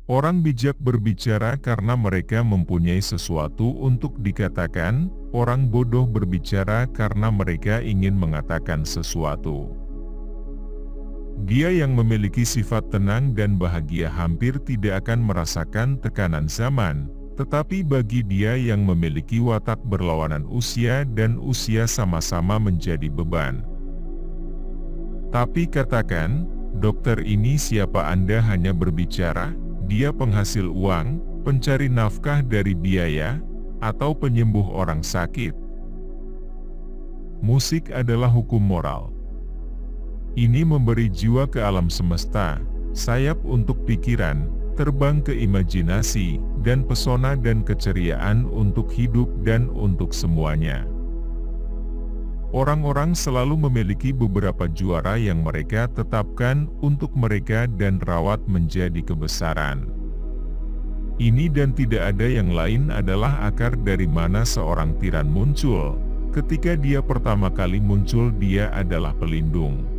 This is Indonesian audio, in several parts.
Orang bijak berbicara karena mereka mempunyai sesuatu untuk dikatakan, orang bodoh berbicara karena mereka ingin mengatakan sesuatu. Dia yang memiliki sifat tenang dan bahagia hampir tidak akan merasakan tekanan zaman, tetapi bagi dia yang memiliki watak berlawanan usia dan usia sama-sama menjadi beban. Tapi katakan, dokter ini siapa Anda hanya berbicara? Dia penghasil uang, pencari nafkah dari biaya, atau penyembuh orang sakit. Musik adalah hukum moral. Ini memberi jiwa ke alam semesta, sayap untuk pikiran, terbang ke imajinasi, dan pesona dan keceriaan untuk hidup dan untuk semuanya. Orang-orang selalu memiliki beberapa juara yang mereka tetapkan untuk mereka dan rawat menjadi kebesaran. Ini dan tidak ada yang lain adalah akar dari mana seorang tiran muncul. Ketika dia pertama kali muncul, dia adalah pelindung.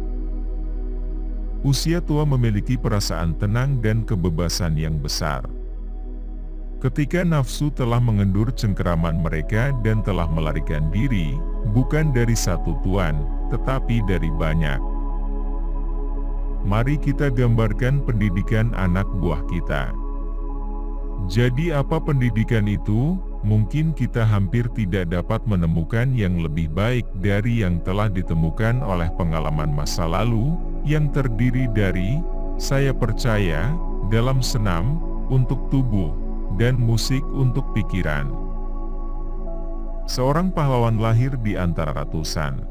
Usia tua memiliki perasaan tenang dan kebebasan yang besar. Ketika nafsu telah mengendur cengkeraman mereka dan telah melarikan diri, bukan dari satu tuan, tetapi dari banyak. Mari kita gambarkan pendidikan anak buah kita. Jadi apa pendidikan itu? Mungkin kita hampir tidak dapat menemukan yang lebih baik dari yang telah ditemukan oleh pengalaman masa lalu, yang terdiri dari, saya percaya, dalam senam, untuk tubuh, dan musik untuk pikiran. Seorang pahlawan lahir di antara ratusan.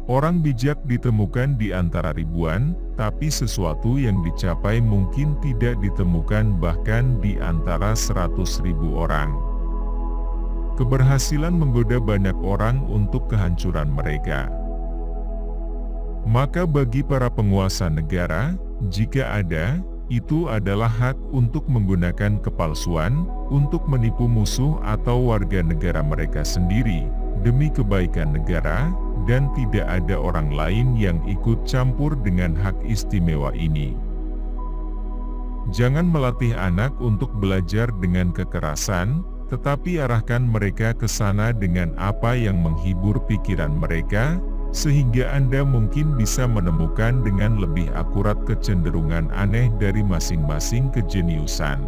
Orang bijak ditemukan di antara ribuan, tapi sesuatu yang dicapai mungkin tidak ditemukan bahkan di antara 100.000 orang. Keberhasilan menggoda banyak orang untuk kehancuran mereka. Maka bagi para penguasa negara, jika ada, itu adalah hak untuk menggunakan kepalsuan, untuk menipu musuh atau warga negara mereka sendiri, demi kebaikan negara, dan tidak ada orang lain yang ikut campur dengan hak istimewa ini. Jangan melatih anak untuk belajar dengan kekerasan, tetapi arahkan mereka ke sana dengan apa yang menghibur pikiran mereka, sehingga Anda mungkin bisa menemukan dengan lebih akurat kecenderungan aneh dari masing-masing kejeniusan.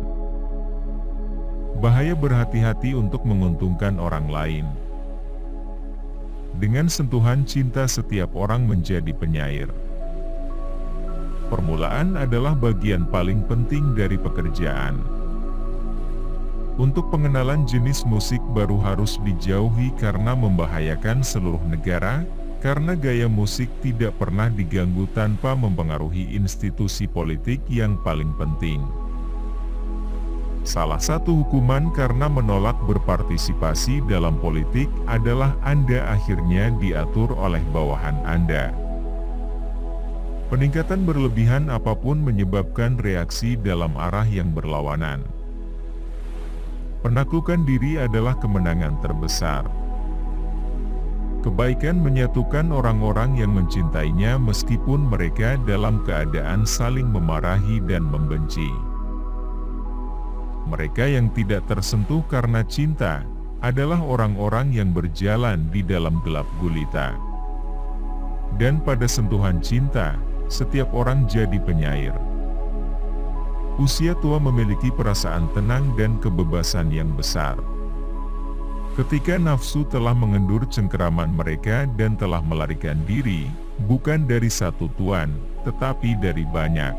Bahaya berhati-hati untuk menguntungkan orang lain. Dengan sentuhan cinta setiap orang menjadi penyair. Permulaan adalah bagian paling penting dari pekerjaan. Untuk pengenalan jenis musik baru harus dijauhi karena membahayakan seluruh negara, karena gaya musik tidak pernah diganggu tanpa mempengaruhi institusi politik yang paling penting. Salah satu hukuman karena menolak berpartisipasi dalam politik adalah Anda akhirnya diatur oleh bawahan Anda. Peningkatan berlebihan apapun menyebabkan reaksi dalam arah yang berlawanan. Penaklukan diri adalah kemenangan terbesar. Kebaikan menyatukan orang-orang yang mencintainya meskipun mereka dalam keadaan saling memarahi dan membenci. Mereka yang tidak tersentuh karena cinta, adalah orang-orang yang berjalan di dalam gelap gulita. Dan pada sentuhan cinta, setiap orang jadi penyair. Usia tua memiliki perasaan tenang dan kebebasan yang besar. Ketika nafsu telah mengendur cengkeraman mereka dan telah melarikan diri, bukan dari satu tuan, tetapi dari banyak.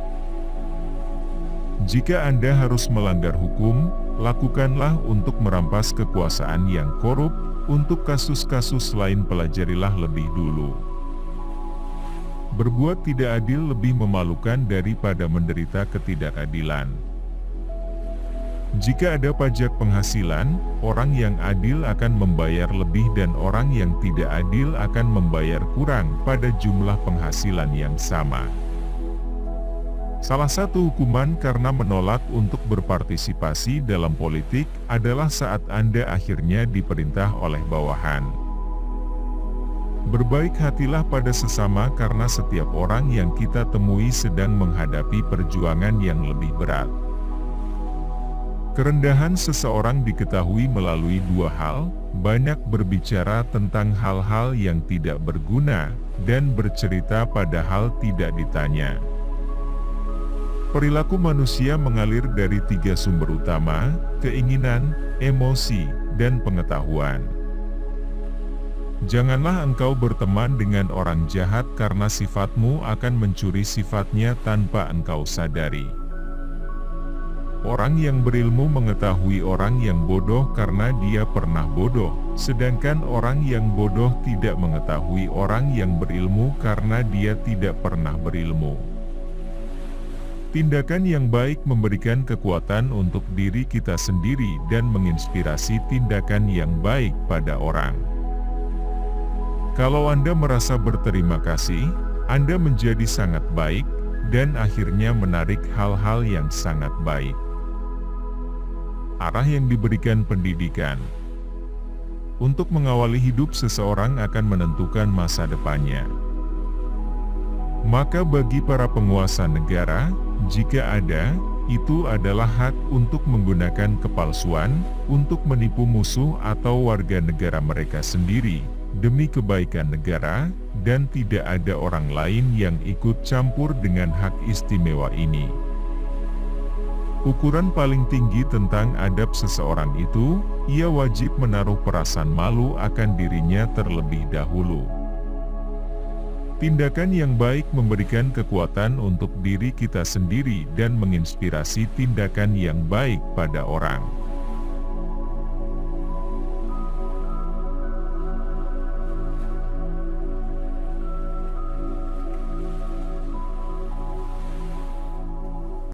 Jika Anda harus melanggar hukum, lakukanlah untuk merampas kekuasaan yang korup, untuk kasus-kasus lain pelajarilah lebih dulu. Berbuat tidak adil lebih memalukan daripada menderita ketidakadilan. Jika ada pajak penghasilan, orang yang adil akan membayar lebih dan orang yang tidak adil akan membayar kurang pada jumlah penghasilan yang sama. Salah satu hukuman karena menolak untuk berpartisipasi dalam politik adalah saat Anda akhirnya diperintah oleh bawahan. Berbaik hatilah pada sesama karena setiap orang yang kita temui sedang menghadapi perjuangan yang lebih berat. Kerendahan seseorang diketahui melalui dua hal, banyak berbicara tentang hal-hal yang tidak berguna, dan bercerita padahal tidak ditanya. Perilaku manusia mengalir dari tiga sumber utama, keinginan, emosi, dan pengetahuan. Janganlah engkau berteman dengan orang jahat karena sifatmu akan mencuri sifatnya tanpa engkau sadari. Orang yang berilmu mengetahui orang yang bodoh karena dia pernah bodoh, sedangkan orang yang bodoh tidak mengetahui orang yang berilmu karena dia tidak pernah berilmu. Tindakan yang baik memberikan kekuatan untuk diri kita sendiri dan menginspirasi tindakan yang baik pada orang. Kalau Anda merasa berterima kasih, Anda menjadi sangat baik, dan akhirnya menarik hal-hal yang sangat baik. Arah yang diberikan pendidikan. Untuk mengawali hidup seseorang akan menentukan masa depannya. Maka bagi para penguasa negara, jika ada, itu adalah hak untuk menggunakan kepalsuan, untuk menipu musuh atau warga negara mereka sendiri, demi kebaikan negara, dan tidak ada orang lain yang ikut campur dengan hak istimewa ini. Ukuran paling tinggi tentang adab seseorang itu, ia wajib menaruh perasaan malu akan dirinya terlebih dahulu. Tindakan yang baik memberikan kekuatan untuk diri kita sendiri dan menginspirasi tindakan yang baik pada orang.